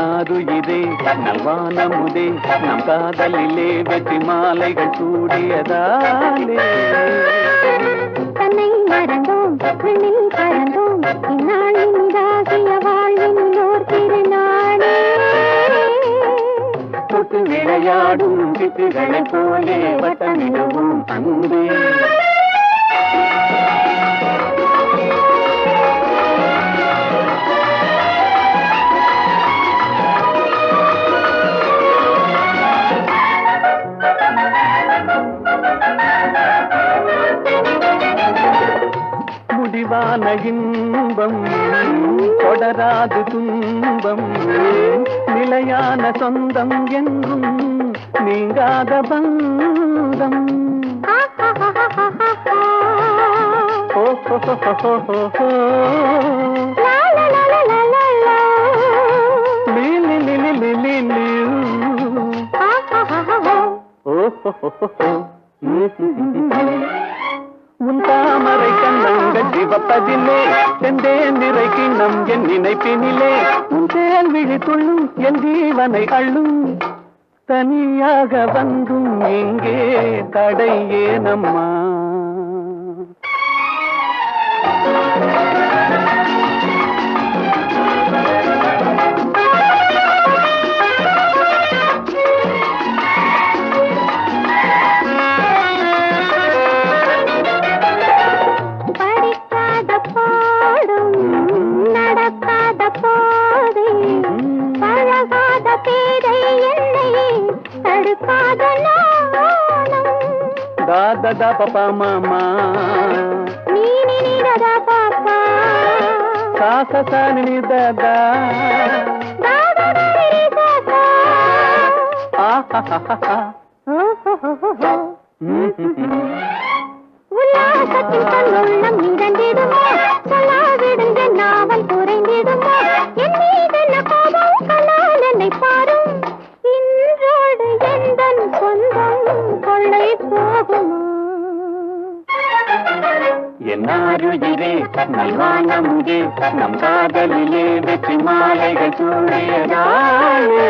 என்னாருயிரே நல்வானமுதே நம் காதலிலே வெற்றி மாலைகள் சூடியதாலே தன்னை மறந்தோம் விண்ணில் பறந்தோம் இந்நாளின் இதாகிய வாழ்வினோர் திருநாளே தொட்டு விளையாடும் சிட்டுகளைப் போலே வட்டமிடுவோம் அன்பே முடிவான இன்பம் தொடராது துன்பம் நிலையான சொந்தம் என்றும் நீங்காத பந்தம் உன் தாமரை கண்ணங்கள் சிவப்பதிலே செந்தேன் நிறை கிண்ணம் என் நினைப்பினிலே உன் தேன் விழி துள்ளும் என் ஜீவனை அள்ளும் தனியாக வந்தும் எங்கே தடை ஏனம்மா da papa mama ni ni ni da papa sa sa sa ni da da da da ni da da ah ha ha ha உல்லாசத்தில் தன்னுள்ளம் நிறைந்திடுமோ சொல்லாவிடுங்க நாவல் குறைந்திடுமோ என் மீதென்ன கோபம் கண்ணால் என்னை பாரும் இன்றோடு எந்தன் சொந்தம் கொள்ளை போகுமோ என்னாருயிரே நல்வானமுதே நம் காதலிலே வெற்றி மாலைகள் சூடியதாலே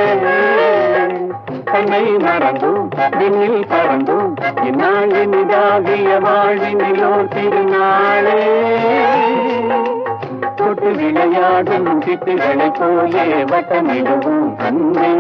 தன்னை மறந்தோம் விண்ணில் பறந்தோம் இந்நாளின் இதாகிய வாழ்வினிலோ திருநாளே தொட்டு விளையாடும் சிட்டுகளைப் போலே வட்டமிடுவோம் அன்பே